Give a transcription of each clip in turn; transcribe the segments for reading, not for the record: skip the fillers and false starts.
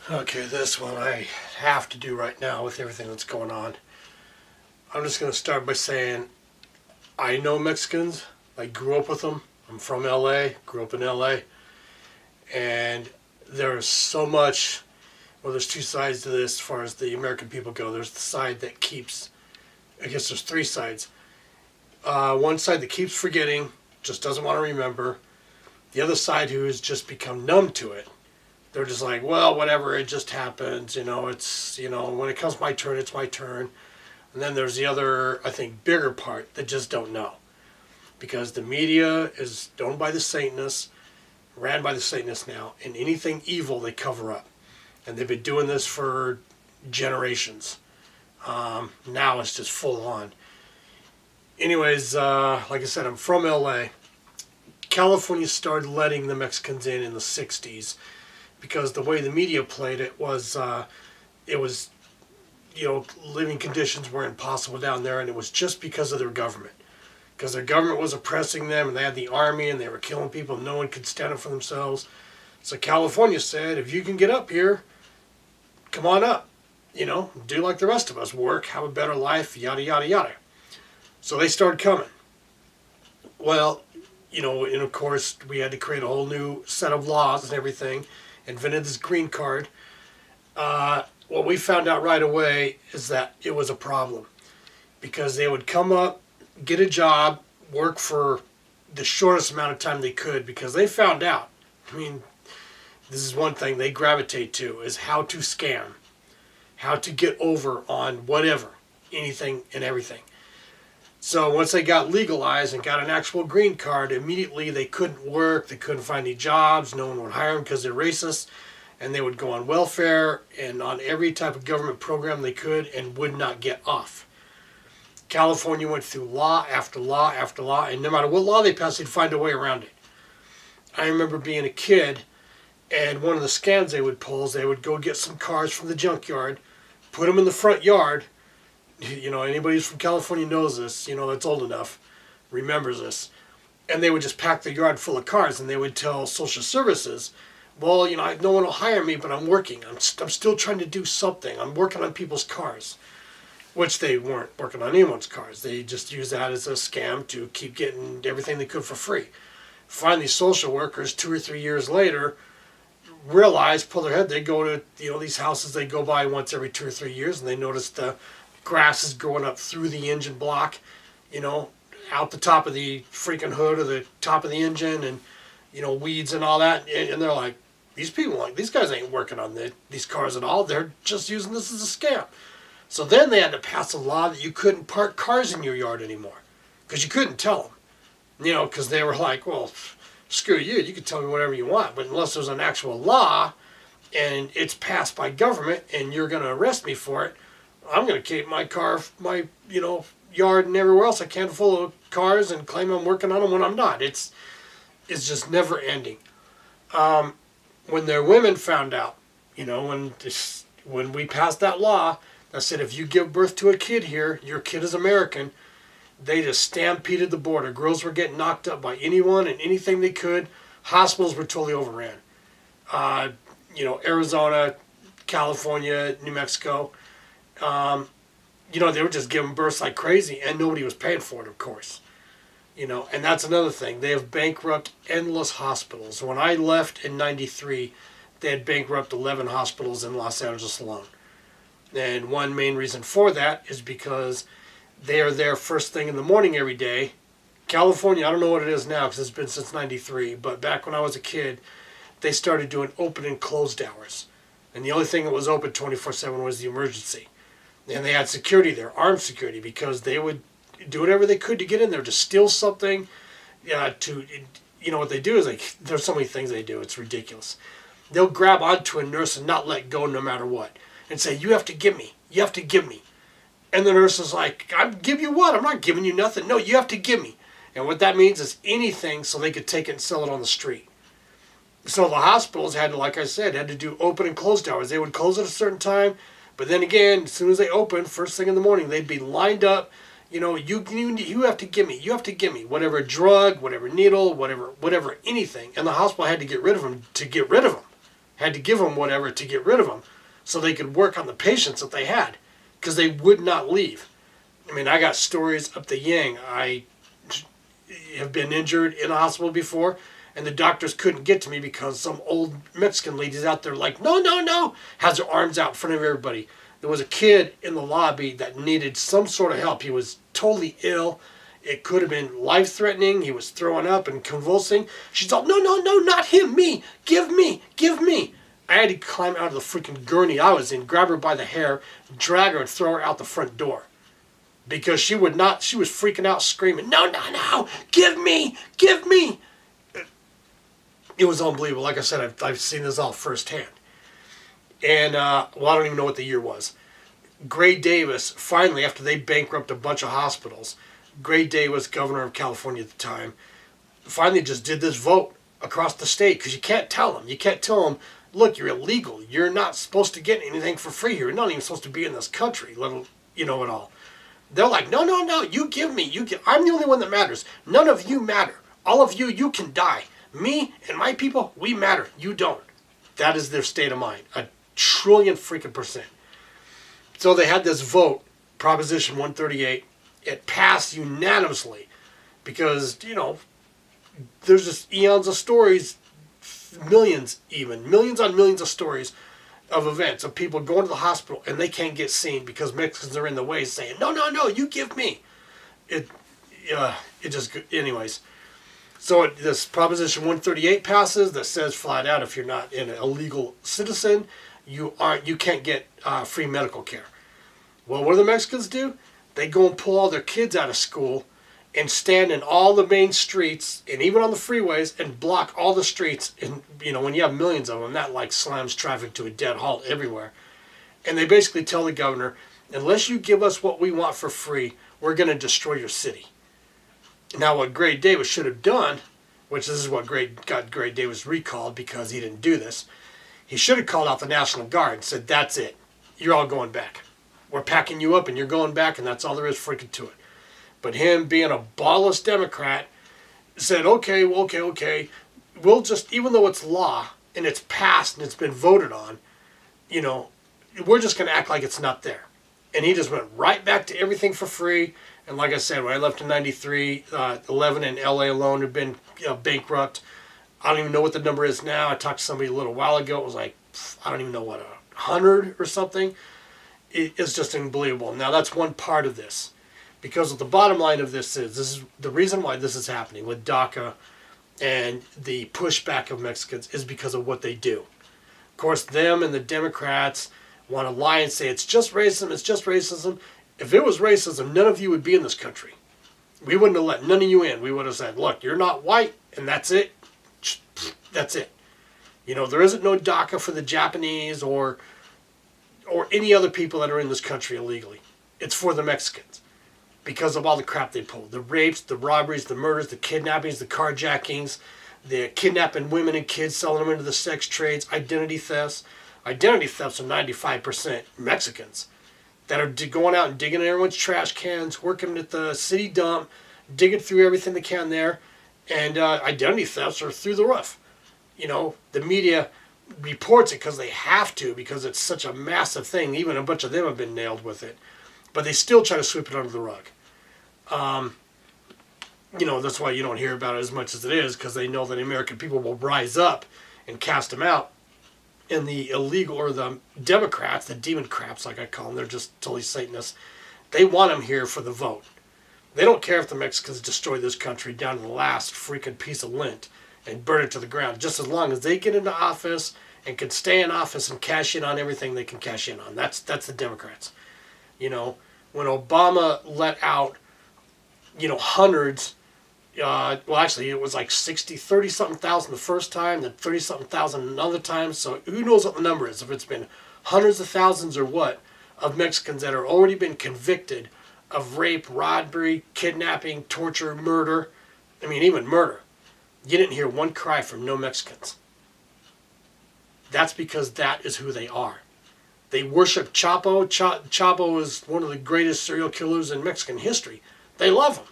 Okay, this one I have to do right now with everything that's going on. I'm just going to start by saying I know Mexicans. I grew up with them. I'm from LA, grew up in LA. And there's so much, well, there's two sides to this as far as the American people go. There's the side that keeps, I guess there's three sides. One side that keeps forgetting, just doesn't want to remember. The other side who has just become numb to it. They're just like, well, whatever, it just happens, it's, when it comes my turn, it's my turn. And then there's the other, I think, bigger part that just don't know. Because the media is owned by the Satanists, ran by the Satanists now, and anything evil they cover up. And they've been doing this for generations. Now it's just full on. Anyways, like I said, I'm from LA. California started letting the Mexicans in the 60s. Because the way the media played it was, living conditions were impossible down there, and it was just because of their government. Because their government was oppressing them, and they had the army, and they were killing people, and no one could stand up for themselves. So California said, if you can get up here, come on up. Do like the rest of us. Work, have a better life, yada, yada, yada. So they started coming. Well, and of course, we had to create a whole new set of laws and everything. Invented this green card. What we found out right away is that it was a problem. Because they would come up, get a job, work for the shortest amount of time they could, because they found out, this is one thing they gravitate to, is how to scam, how to get over on whatever, anything and everything. So once they got legalized and got an actual green card, immediately they couldn't work, they couldn't find any jobs, no one would hire them because they're racist, and they would go on welfare and on every type of government program they could and would not get off. California went through law after law after law, and no matter what law they passed, they'd find a way around it. I remember being a kid, and one of the scams they would pull is they would go get some cars from the junkyard, put them in the front yard. Anybody who's from California knows this, that's old enough, remembers this. And they would just pack the yard full of cars, and they would tell social services, well, no one will hire me, but I'm working. I'm still trying to do something. I'm working on people's cars. Which they weren't working on anyone's cars. They just used that as a scam to keep getting everything they could for free. Finally, social workers, 2 or 3 years later, pull their head, they go to, these houses they go by once every 2 or 3 years, and they notice the grass is growing up through the engine block, out the top of the freaking hood or the top of the engine, and, weeds and all that. And they're like, these guys ain't working on these cars at all. They're just using this as a scam. So then they had to pass a law that you couldn't park cars in your yard anymore. Because you couldn't tell them. Because they were like, well, screw you. You can tell me whatever you want. But unless there's an actual law and it's passed by government and you're going to arrest me for it, I'm going to keep my car, my, yard and everywhere else I can full of cars and claim I'm working on them when I'm not. It's just never ending. When their women found out, when we passed that law, that said if you give birth to a kid here, your kid is American, they just stampeded the border. Girls were getting knocked up by anyone and anything they could. Hospitals were totally overran. Arizona, California, New Mexico. They were just giving births like crazy, and nobody was paying for it, of course. And that's another thing. They have bankrupt endless hospitals. When I left in 93, they had bankrupt 11 hospitals in Los Angeles alone. And one main reason for that is because they are there first thing in the morning every day. California, I don't know what it is now because it's been since 93, but back when I was a kid, they started doing open and closed hours. And the only thing that was open 24/7 was the emergency. And they had security there, armed security, because they would do whatever they could to get in there, to steal something. What they do is, there's so many things they do, it's ridiculous. They'll grab onto a nurse and not let go no matter what. And say, you have to give me. You have to give me. And the nurse is like, I give you what? I'm not giving you nothing. No, you have to give me. And what that means is anything so they could take it and sell it on the street. So the hospitals had to, like I said, had to do open and closed hours. They would close at a certain time. But then again, as soon as they opened, first thing in the morning, they'd be lined up. You have to give me. You have to give me. Whatever drug, whatever needle, whatever anything. And the hospital had to get rid of them to get rid of them. had to give them whatever to get rid of them so they could work on the patients that they had because they would not leave. I mean, I got stories up the yang. I have been injured in a hospital before, and the doctors couldn't get to me because some old Mexican lady's out there like, no, no, no, has her arms out in front of everybody. There was a kid in the lobby that needed some sort of help. He was totally ill. It could have been life-threatening. He was throwing up and convulsing. She's all, no, no, no, not him, me. Give me, give me. I had to climb out of the freaking gurney I was in, grab her by the hair, drag her, and throw her out the front door. Because she would not, she was freaking out, screaming, no, no, no, give me, give me. It was unbelievable. Like I said, I've seen this all firsthand. And, well, I don't even know what the year was. Gray Davis, finally, after they bankrupted a bunch of hospitals, Gray Davis, governor of California at the time, finally just did this vote across the state, because you can't tell them. You can't tell them, look, you're illegal. You're not supposed to get anything for free here. You're not even supposed to be in this country, little, you know it all. They're like, no, no, no, you give me. I'm the only one that matters. None of you matter. All of you, you can die. Me and my people, we matter. You don't. That is their state of mind. 1 trillion freaking %. So they had this vote, Proposition 138. It passed unanimously because, you know, there's just eons of stories, millions on millions of stories of events of people going to the hospital and they can't get seen because Mexicans are in the way saying, no, no, no, you give me. It just, anyways. So this Proposition 138 passes that says flat out, if you're not an illegal citizen, you can't get free medical care. Well, what do the Mexicans do? They go and pull all their kids out of school and stand in all the main streets and even on the freeways and block all the streets. And, you know, when you have millions of them, that like slams traffic to a dead halt everywhere. And they basically tell the governor, unless you give us what we want for free, we're going to destroy your city. Now, what Gray Davis should have done, which this is what got Gray Davis recalled because he didn't do this, he should have called out the National Guard and said, that's it. You're all going back. We're packing you up and you're going back, and that's all there is freaking to it. But him being a ballless Democrat said, okay, we'll just, even though it's law and it's passed and it's been voted on, you know, we're just going to act like it's not there. And he just went right back to everything for free. And like I said, when I left in 93, 11 in LA alone had been bankrupt. I don't even know what the number is now. I talked to somebody a little while ago. It was like, I don't even know what, 100 or something. It's just unbelievable. Now, that's one part of this. Because the bottom line of this is the reason why this is happening with DACA and the pushback of Mexicans is because of what they do. Of course, them and the Democrats want to lie and say it's just racism, it's just racism. If it was racism, none of you would be in this country. We wouldn't have let none of you in. We would have said, look, you're not white, and that's it. That's it. You know, there isn't no DACA for the Japanese or any other people that are in this country illegally. It's for the Mexicans because of all the crap they pulled. The rapes, the robberies, the murders, the kidnappings, the carjackings, the kidnapping women and kids, selling them into the sex trades, identity thefts. Identity thefts are 95% Mexicans that are going out and digging in everyone's trash cans, working at the city dump, digging through everything they can there. And identity thefts are through the roof. You know, the media reports it because they have to, because it's such a massive thing. Even a bunch of them have been nailed with it. But they still try to sweep it under the rug. You know, that's why you don't hear about it as much as it is, because they know that the American people will rise up and cast them out. And the illegal, or the Democrats, the demon craps like I call them, they're just totally Satanists. They want them here for the vote. They don't care if the Mexicans destroy this country down to the last freaking piece of lint and burn it to the ground. Just as long as they get into office and can stay in office and cash in on everything they can cash in on. That's the Democrats. You know, when Obama let out, you know, hundreds, well, actually, it was like 30-something thousand the first time, then 30-something thousand another time. So who knows what the number is, if it's been hundreds of thousands or what, of Mexicans that have already been convicted of rape, robbery, kidnapping, torture, murder. I mean, even murder. You didn't hear one cry from no Mexicans. That's because that is who they are. They worship Chapo. Chapo is one of the greatest serial killers in Mexican history. They love him.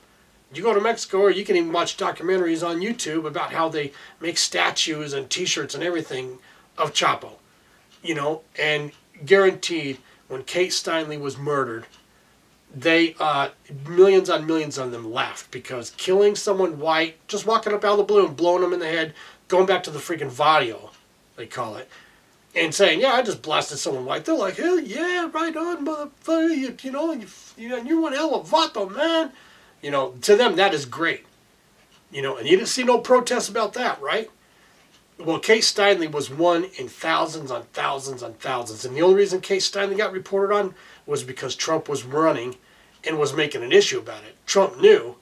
You go to Mexico, or you can even watch documentaries on YouTube about how they make statues and t-shirts and everything of Chapo, and guaranteed when Kate Steinle was murdered, they millions on millions of them laughed because killing someone white, just walking up out of the blue and blowing them in the head, going back to the freaking video, they call it, and saying, yeah, I just blasted someone white. They're like, hell yeah, right on, motherfucker, you want hell of vato, man. To them, that is great. And you didn't see no protests about that, right? Well, Kate Steinle was one in thousands on thousands on thousands. And the only reason Kate Steinle got reported on was because Trump was running and was making an issue about it. Trump knew.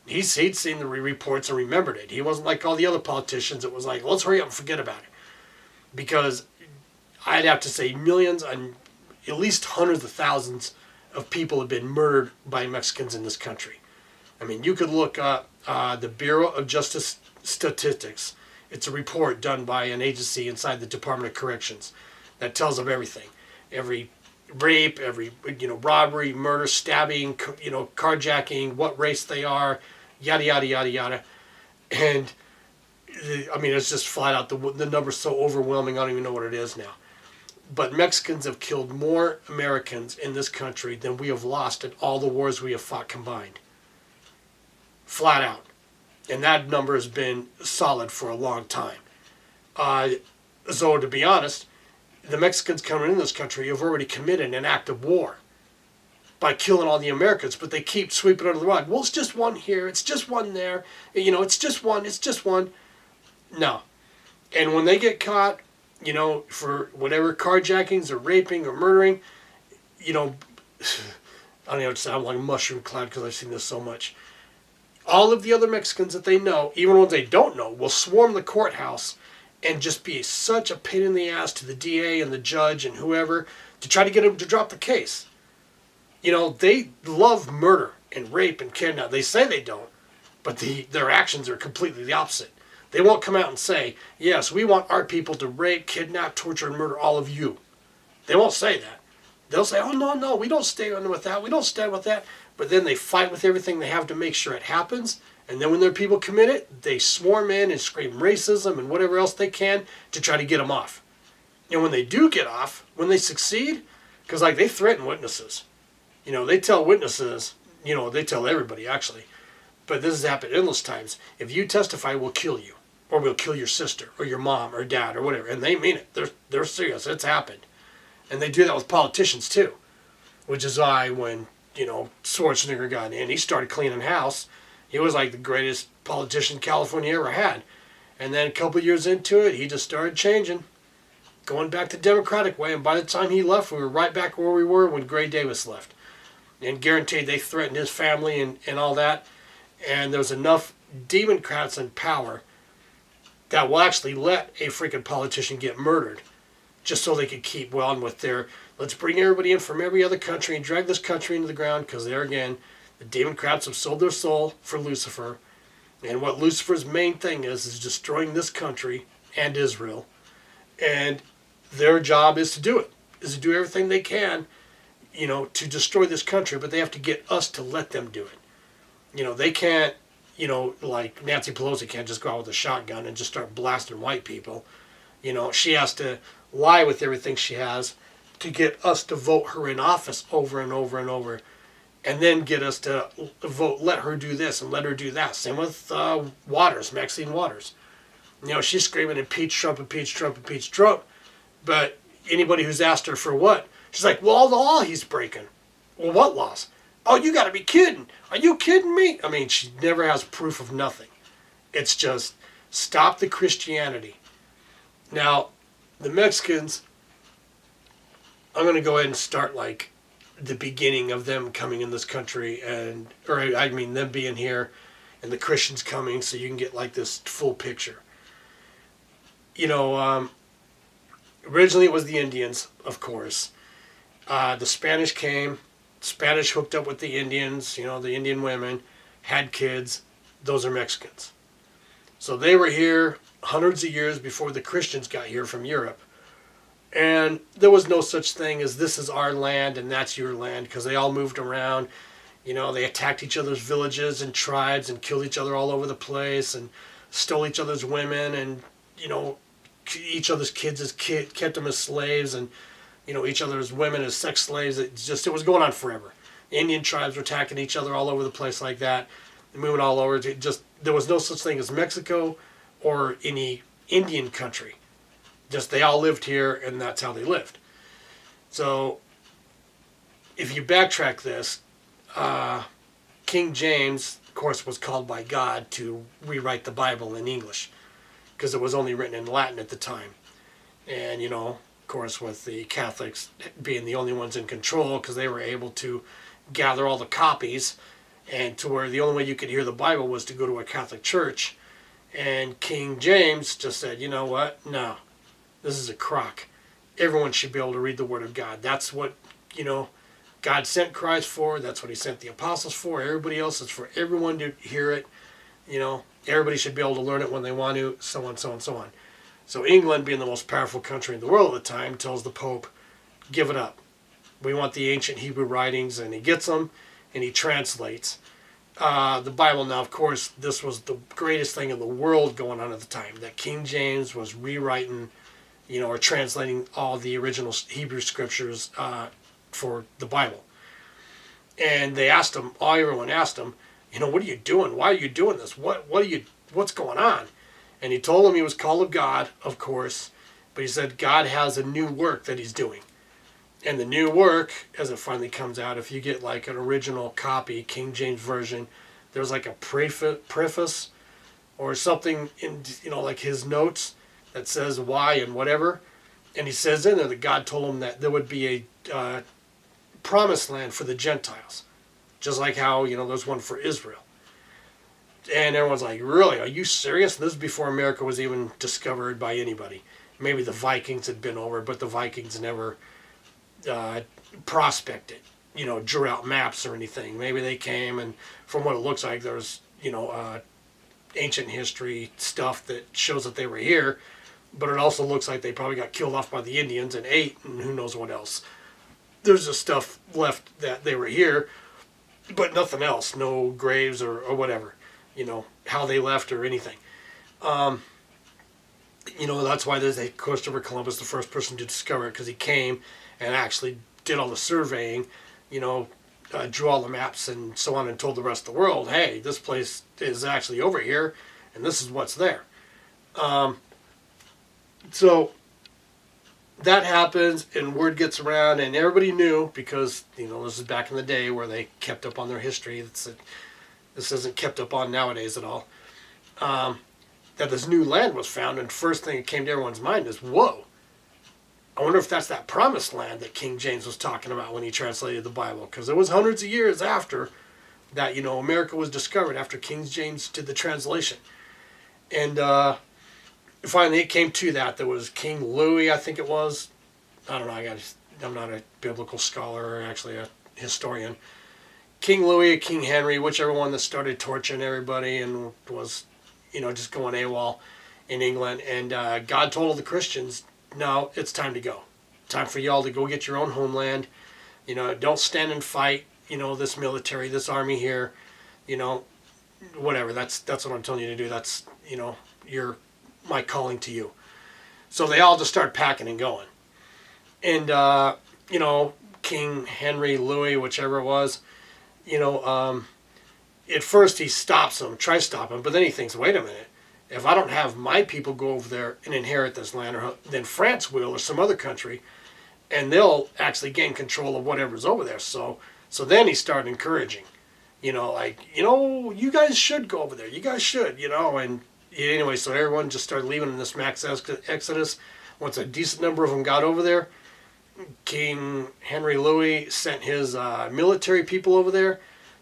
He'd seen the reports and remembered it. He wasn't like all the other politicians. It was like, let's hurry up and forget about it. Because I'd have to say millions and at least hundreds of thousands of people have been murdered by Mexicans in this country. I mean, you could look up the Bureau of Justice Statistics. It's a report done by an agency inside the Department of Corrections that tells of everything. Every rape, every robbery, murder, stabbing, carjacking, what race they are, yada, yada, yada, yada. And, it's just flat out, the number's so overwhelming, I don't even know what it is now. But Mexicans have killed more Americans in this country than we have lost in all the wars we have fought combined. Flat out. And that number has been solid for a long time. So to be honest, the Mexicans coming in this country have already committed an act of war by killing all the Americans, but they keep sweeping under the rug. Well, it's just one here, it's just one there, it's just one. No. And when they get caught, for whatever carjackings or raping or murdering, I don't know, it sounds like a mushroom cloud because I've seen this so much. All of the other Mexicans that they know, even ones they don't know, will swarm the courthouse and just be such a pain in the ass to the DA and the judge and whoever to try to get them to drop the case. They love murder and rape and kidnap. They say they don't, but their actions are completely the opposite. They won't come out and say, yes, we want our people to rape, kidnap, torture, and murder all of you. They won't say that. They'll say, oh, no, we don't stand with that. We don't stand with that. But then they fight with everything they have to make sure it happens. And then when their people commit it, they swarm in and scream racism and whatever else they can to try to get them off. And when they do get off, when they succeed, because they threaten witnesses. They tell witnesses, they tell everybody actually, but this has happened endless times. If you testify, we'll kill you. Or we'll kill your sister or your mom or dad or whatever. And they mean it. They're serious. It's happened. And they do that with politicians too. Which is why when Schwarzenegger got in, he started cleaning house. He was like the greatest politician California ever had. And then a couple years into it, he just started changing, going back to Democratic way. And by the time he left, we were right back where we were when Gray Davis left. And guaranteed they threatened his family and all that. And there was enough Democrats in power that will actually let a freaking politician get murdered just so they could keep on with their, let's bring everybody in from every other country and drag this country into the ground, because there again, the Democrats have sold their soul for Lucifer. And what Lucifer's main thing is destroying this country and Israel. And their job is to do it, is to do everything they can, to destroy this country, but they have to get us to let them do it. They can't, like Nancy Pelosi can't just go out with a shotgun and just start blasting white people. She has to lie with everything she has to get us to vote her in office over and over and over, and then get us to vote, let her do this and let her do that. Same with Maxine Waters. She's screaming impeach Trump, impeach Trump, impeach Trump, but anybody who's asked her for what, she's like, well, all the law he's breaking. Well, what laws? Oh, you got to be kidding. Are you kidding me? She never has proof of nothing. It's just, stop the Christianity. Now, the Mexicans, I'm going to go ahead and start like the beginning of them coming in this country, them being here and the Christians coming, so you can get like this full picture. Originally it was the Indians, of course. The Spanish came. Spanish hooked up with the Indians, the Indian women, had kids. Those are Mexicans. So they were here hundreds of years before the Christians got here from Europe. And there was no such thing as this is our land and that's your land, because they all moved around. They attacked each other's villages and tribes and killed each other all over the place and stole each other's women and, each other's kids as kept them as slaves, and each other's women as sex slaves. It was going on forever. Indian tribes were attacking each other all over the place like that, moving all over. There was no such thing as Mexico or any Indian country. Just they all lived here, and that's how they lived. So if you backtrack this, King James, of course, was called by God to rewrite the Bible in English, because it was only written in Latin at the time. And, of course, with the Catholics being the only ones in control, because they were able to gather all the copies, and to where the only way you could hear the Bible was to go to a Catholic church. And King James just said, you know what? No, this is a crock. Everyone should be able to read the Word of God. That's what, God sent Christ for. That's what he sent the apostles for. Everybody else is for everyone to hear it. Everybody should be able to learn it when they want to, so on, so on, so on. So England, being the most powerful country in the world at the time, tells the Pope, give it up. We want the ancient Hebrew writings, and he gets them, and he translates the Bible. Now, of course, this was the greatest thing in the world going on at the time, that King James was rewriting, or translating all the original Hebrew scriptures for the Bible. And they asked him, everyone asked him, what are you doing? Why are you doing this? What's going on? And he told them he was called of God, of course, but he said God has a new work that he's doing. And the new work, as it finally comes out, if you get like an original copy, King James Version, there's like a preface or something in, like his notes that says why and whatever. And he says in there that God told him that there would be a promised land for the Gentiles. Just like how, there's one for Israel. And everyone's like, really? Are you serious? This is before America was even discovered by anybody. Maybe the Vikings had been over, but the Vikings never prospected, drew out maps or anything. Maybe they came, and from what it looks like, there's, ancient history stuff that shows that they were here. But it also looks like they probably got killed off by the Indians and ate, and who knows what else. There's just stuff left that they were here, but nothing else. No graves or whatever. How they left or anything. That's why there's Christopher Columbus, the first person to discover it, because he came and actually did all the surveying, drew all the maps and so on, and told the rest of the world, hey, this place is actually over here, and this is what's there. So that happens, and word gets around, and everybody knew, because, this is back in the day where they kept up on their history. This isn't kept up on nowadays at all. That this new land was found, and first thing that came to everyone's mind is, whoa, I wonder if that's that promised land that King James was talking about when he translated the Bible, because it was hundreds of years after that, America was discovered, after King James did the translation. And finally it came to that. There was King Louis, I think it was. I don't know, I'm not a biblical scholar, or actually a historian. King Louis, King Henry, whichever one that started torturing everybody and was, just going AWOL in England. And God told all the Christians, no, it's time to go. Time for y'all to go get your own homeland. Don't stand and fight, this military, this army here, whatever. That's what I'm telling you to do. That's, my calling to you. So they all just start packing and going. And, King Henry, Louis, whichever it was, at first he stops them, tries to stop them, but then he thinks, wait a minute, if I don't have my people go over there and inherit this land, then France will, or some other country, and they'll actually gain control of whatever's over there. So then he started encouraging, you guys should go over there, you guys should, and anyway, so everyone just started leaving in this mass exodus. Once a decent number of them got over there, King Henry Louis sent his military people over there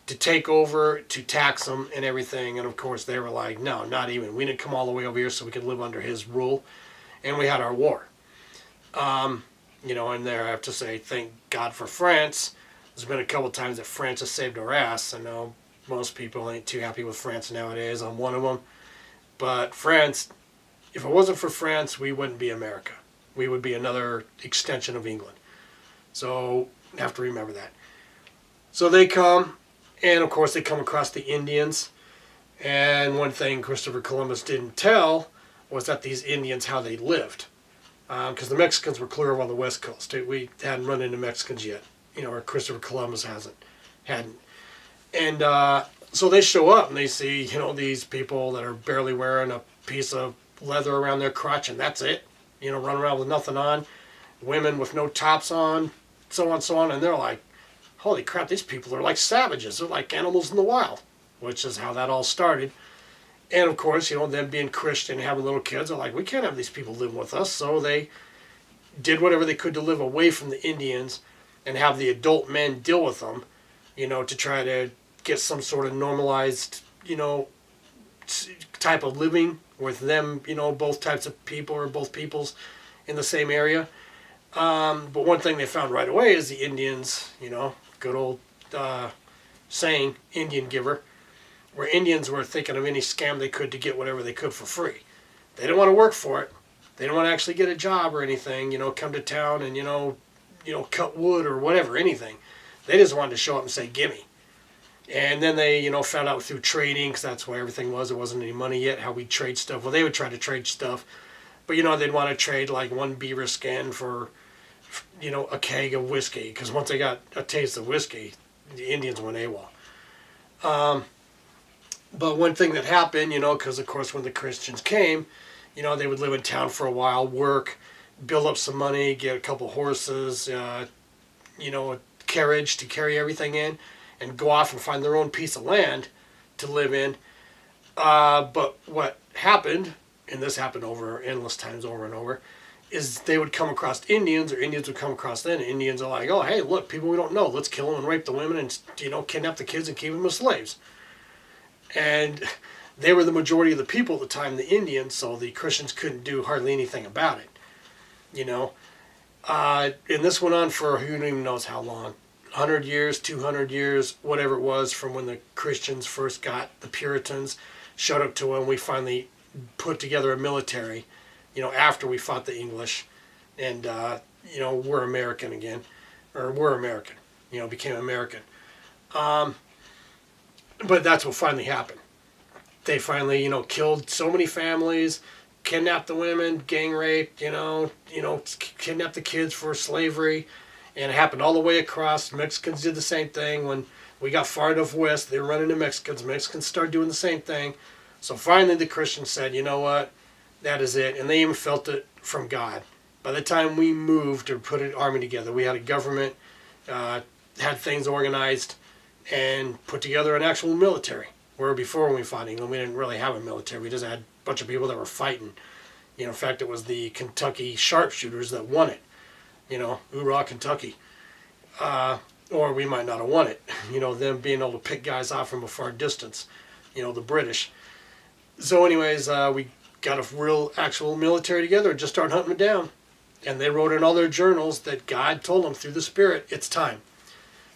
to take over, to tax them and everything. And of course they were like, no, not even. We didn't come all the way over here so we could live under his rule. And we had our war. And there I have to say, thank God for France. There's been a couple times that France has saved our ass. I know most people ain't too happy with France nowadays. I'm one of them. But France, if it wasn't for France, we wouldn't be America. We would be another extension of England. So you have to remember that. So they come, and of course they come across the Indians. And one thing Christopher Columbus didn't tell was that these Indians, how they lived. Because the Mexicans were clear on the West Coast. We hadn't run into Mexicans yet, or Christopher Columbus hadn't. And so they show up and they see, these people that are barely wearing a piece of leather around their crotch, and that's it. Run around with nothing on. Women with no tops on, so on, and they're like, holy crap, these people are like savages. They're like animals in the wild, which is how that all started. And of course, them being Christian, having little kids, are like, we can't have these people living with us. So they did whatever they could to live away from the Indians and have the adult men deal with them, to try to get some sort of normalized, type of living with them, both types of people or both peoples in the same area. But one thing they found right away is the Indians, good old saying, Indian giver, where Indians were thinking of any scam they could to get whatever they could for free. They didn't want to work for it. They didn't want to actually get a job or anything, come to town and, cut wood or whatever, anything. They just wanted to show up and say, gimme. And then they, found out through trading, because that's why everything was. There wasn't any money yet, how we'd trade stuff. Well, they would try to trade stuff. But, they'd want to trade like one beaver skin for, a keg of whiskey. Because once they got a taste of whiskey, the Indians went AWOL. But one thing that happened, because of course when the Christians came, they would live in town for a while, work, build up some money, get a couple horses, a carriage to carry everything in, and go off and find their own piece of land to live in. But what happened, and this happened over endless times over and over, is they would come across Indians, or Indians would come across them, and Indians are like, oh, hey, look, people we don't know, let's kill them and rape the women and, kidnap the kids and keep them as slaves. And they were the majority of the people at the time, the Indians, so the Christians couldn't do hardly anything about it, And this went on for who even knows how long. 100 years, 200 years, whatever it was, from when the Christians first got the Puritans, showed up to when we finally put together a military, after we fought the English, and, we're American again, or we're American, became American. But that's what finally happened. They finally, killed so many families, kidnapped the women, gang raped, kidnapped the kids for slavery. And it happened all the way across. Mexicans did the same thing. When we got far enough west, they were running to Mexicans. Mexicans started doing the same thing. So finally the Christians said, you know what, that is it. And they even felt it from God. By the time we moved or put an army together, we had a government, had things organized, and put together an actual military. Where before when we fought England, we didn't really have a military. We just had a bunch of people that were fighting. In fact, it was the Kentucky sharpshooters that won it. Hoorah, Kentucky. Or we might not have won it. Them being able to pick guys off from a far distance. The British. So anyways, we got a real actual military together and just started hunting them down. And they wrote in all their journals that God told them through the Spirit, it's time.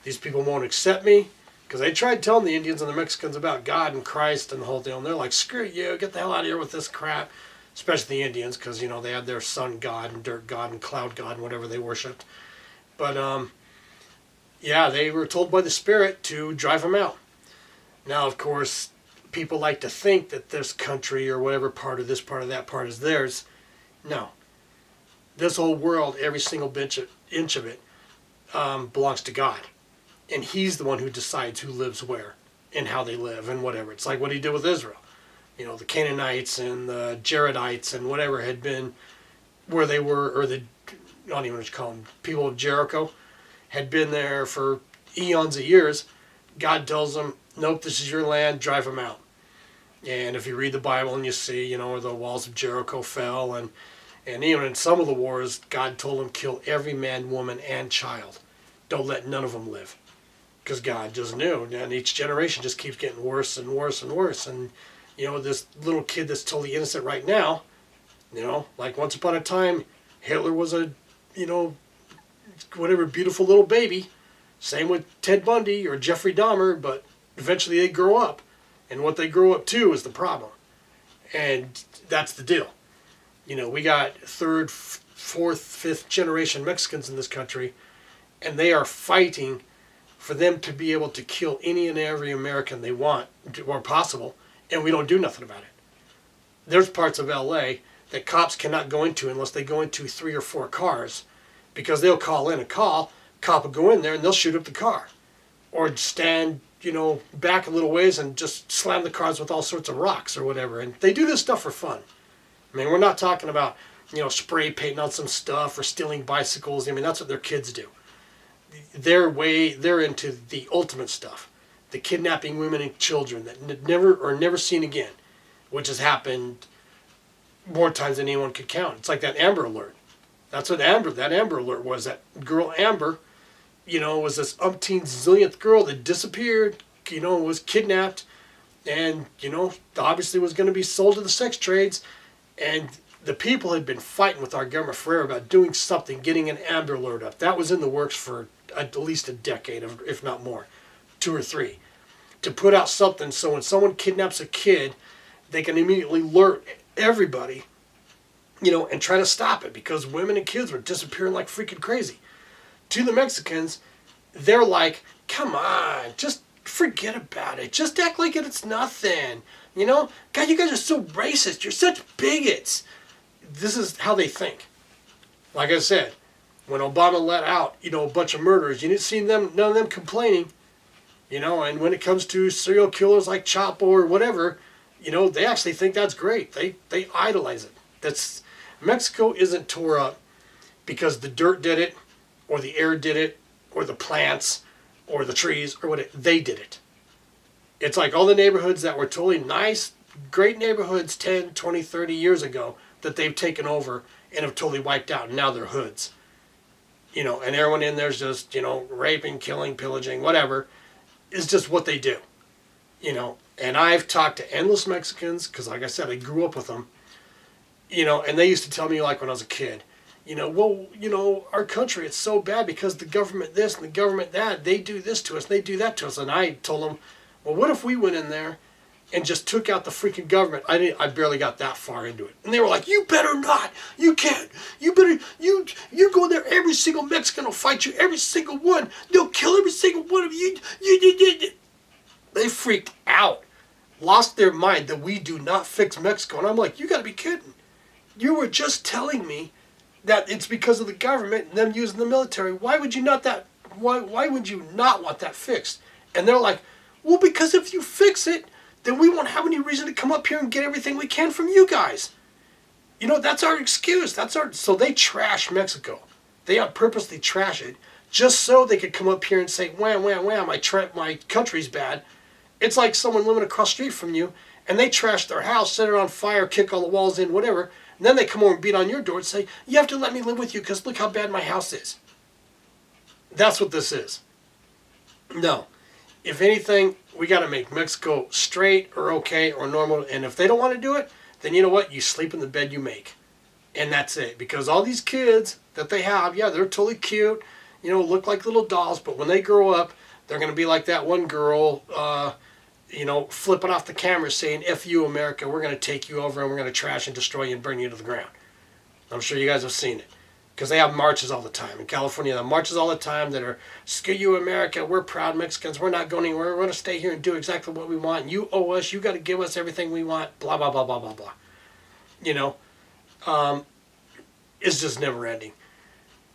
These people won't accept me. Because they tried telling the Indians and the Mexicans about God and Christ and the whole deal. And they're like, screw you, get the hell out of here with this crap. Especially the Indians, because, they had their sun god and dirt god and cloud god and whatever they worshipped. But, they were told by the Spirit to drive them out. Now, of course, people like to think that this country or whatever part of this part of that part is theirs. No. This whole world, every single inch of it, belongs to God. And He's the one who decides who lives where and how they live and whatever. It's like what He did with Israel. The Canaanites and the Jaredites and whatever had been where they were, or I don't even know what you call them, people of Jericho, had been there for eons of years. God tells them, nope, this is your land, drive them out. And if you read the Bible and you see, where the walls of Jericho fell, and even in some of the wars, God told them, kill every man, woman, and child. Don't let none of them live. Because God just knew, and each generation just keeps getting worse and worse and worse. And, this little kid that's totally innocent right now, like once upon a time, Hitler was a, whatever, beautiful little baby. Same with Ted Bundy or Jeffrey Dahmer, but eventually they grow up. And what they grow up to is the problem. And that's the deal. We got third, fourth, fifth generation Mexicans in this country, and they are fighting for them to be able to kill any and every American they want or possible, and we don't do nothing about it. there's parts of LA that cops cannot go into unless they go into 3 or 4 cars, because they'll call in a call, cop will go in there and they'll shoot up the car. Or stand, back a little ways and just slam the cars with all sorts of rocks or whatever. And they do this stuff for fun. I mean, we're not talking about, spray painting on some stuff or stealing bicycles. I mean, that's what their kids do. They're into the ultimate stuff. The kidnapping women and children that never seen again, which has happened more times than anyone could count. It's like that Amber Alert. That's what that Amber Alert was. That girl Amber, was this umpteen zillionth girl that disappeared, was kidnapped, and, obviously was going to be sold to the sex trades. And the people had been fighting with our government forever about doing something, getting an Amber Alert up. That was in the works for at least a decade, if not more, 2 or 3. To put out something so when someone kidnaps a kid, they can immediately alert everybody, and try to stop it, because women and kids were disappearing like freaking crazy. To the Mexicans, they're like, come on, just forget about it. Just act like it's nothing. God, you guys are so racist. You're such bigots. This is how they think. Like I said, when Obama let out, a bunch of murderers, you didn't see none of them complaining. And when it comes to serial killers like Chapo or whatever, they actually think that's great. They idolize it. Mexico isn't tore up because the dirt did it, or the air did it, or the plants, or the trees, or whatever. They did it. It's like all the neighborhoods that were totally nice, great neighborhoods 10, 20, 30 years ago that they've taken over and have totally wiped out, and now they're hoods. And everyone in there's just, raping, killing, pillaging, whatever. It's just what they do. And I've talked to endless Mexicans, because like I said, I grew up with them, and they used to tell me, like when I was a kid, our country, it's so bad because the government this and the government that, they do this to us, they do that to us. And I told them, well, what if we went in there and just took out the freaking government? I barely got that far into it. And they were like, you better not. You can't. You better, you go there, every single Mexican will fight you, every single one. They'll kill every single one of you. They freaked out, lost their mind that we do not fix Mexico. And I'm like, you got to be kidding. You were just telling me that it's because of the government and them using the military. Why would you not want that fixed? And they're like, well, because if you fix it, then we won't have any reason to come up here and get everything we can from you guys. That's our excuse. So they trash Mexico. They purposely trash it just so they could come up here and say, wham, wham, wham, my country's bad. It's like someone living across the street from you, and they trash their house, set it on fire, kick all the walls in, whatever. And then they come over and beat on your door and say, you have to let me live with you because look how bad my house is. That's what this is. No. If anything, we got to make Mexico straight or okay or normal. And if they don't want to do it, then you know what? You sleep in the bed you make. And that's it. Because all these kids that they have, yeah, they're totally cute, look like little dolls. But when they grow up, they're going to be like that one girl, flipping off the camera saying, F you, America, we're going to take you over and we're going to trash and destroy you and burn you to the ground. I'm sure you guys have seen it. Because they have marches all the time. In California, they have marches all the time that are, screw you, America, we're proud Mexicans, we're not going anywhere, we're going to stay here and do exactly what we want. You owe us, you got to give us everything we want, blah, blah, blah, blah, blah, blah. It's just never ending.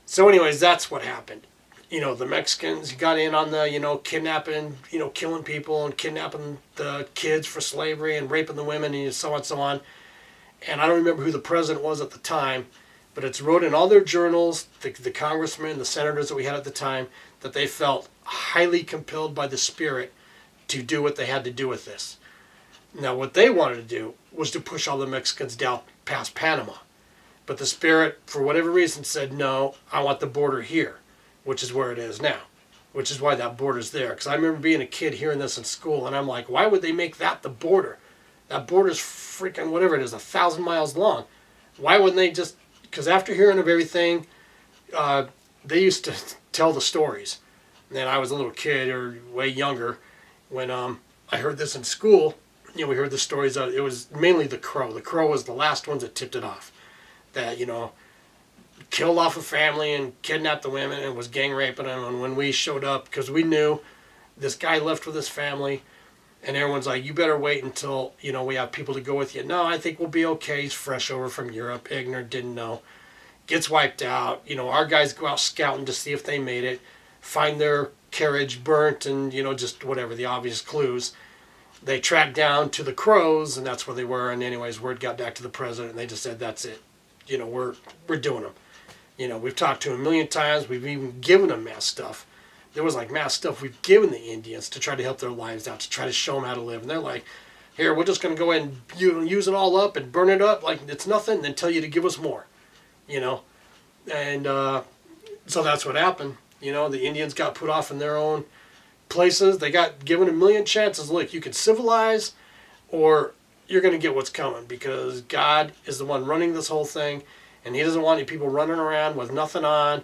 So anyways, that's what happened. The Mexicans got in on the, kidnapping, killing people and kidnapping the kids for slavery and raping the women and so on and so on. And I don't remember who the president was at the time, but it's wrote in all their journals, the congressmen, the senators that we had at the time, that they felt highly compelled by the spirit to do what they had to do with this. Now, what they wanted to do was to push all the Mexicans down past Panama. But the spirit, for whatever reason, said, no, I want the border here, which is where it is now, which is why that border's there. Because I remember being a kid hearing this in school, and I'm like, why would they make that the border? That border's freaking, whatever it is, 1,000 miles long. Why wouldn't they just... Because after hearing of everything, they used to tell the stories. And then I was a little kid or way younger when I heard this in school. We heard the stories of, it was mainly the Crow. The Crow was the last ones that tipped it off. That, killed off a family and kidnapped the women and was gang raping them. And when we showed up, because we knew this guy left with his family, And everyone's like, you better wait until, we have people to go with you. No, I think we'll be okay. He's fresh over from Europe, ignorant, didn't know. Gets wiped out. Our guys go out scouting to see if they made it, find their carriage burnt and, just whatever, the obvious clues. They tracked down to the Crows, and that's where they were. And anyways, word got back to the president, and they just said, that's it. We're doing them. We've talked to them a million times. We've even given them mass stuff. There was like mass stuff we've given the Indians to try to help their lives out, to try to show them how to live. And they're like, here, we're just going to go ahead and use it all up and burn it up like it's nothing and then tell you to give us more, And so that's what happened. The Indians got put off in their own places. They got given a million chances. Look, you can civilize or you're going to get what's coming, because God is the one running this whole thing, and he doesn't want any people running around with nothing on,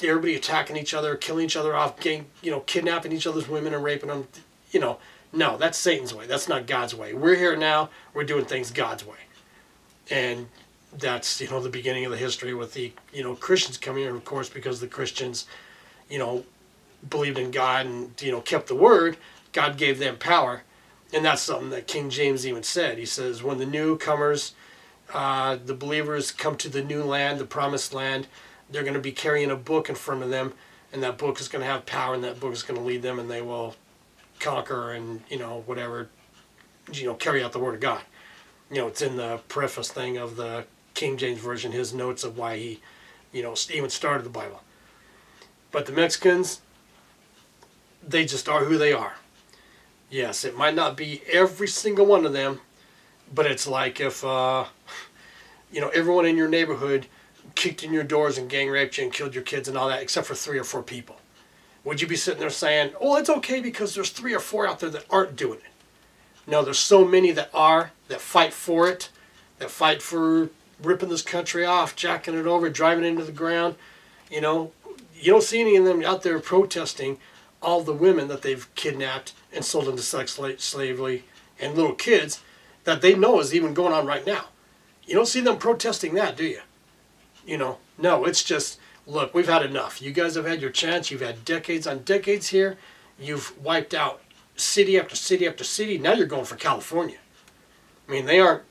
everybody attacking each other, killing each other off, kidnapping each other's women and raping them. No, that's Satan's way. That's not God's way. We're here now. We're doing things God's way. And that's, the beginning of the history with the, Christians coming here, of course, because the Christians, believed in God and, kept the word. God gave them power. And that's something that King James even said. He says, when the newcomers, the believers come to the new land, the promised land, they're going to be carrying a book in front of them, and that book is going to have power, and that book is going to lead them, and they will conquer and, whatever, carry out the word of God. It's in the preface thing of the King James Version, his notes of why he, even started the Bible. But the Mexicans, they just are who they are. Yes, it might not be every single one of them, but it's like if, everyone in your neighborhood kicked in your doors and gang raped you and killed your kids and all that, except for 3 or 4 people. Would you be sitting there saying, oh, it's okay because there's 3 or 4 out there that aren't doing it? No, there's so many that are, that fight for it, that fight for ripping this country off, jacking it over, driving it into the ground. You don't see any of them out there protesting all the women that they've kidnapped and sold into sex slavery and little kids that they know is even going on right now. You don't see them protesting that, do you? No, it's just, look, we've had enough. You guys have had your chance. You've had decades on decades here. You've wiped out city after city after city. Now you're going for California. I mean, they aren't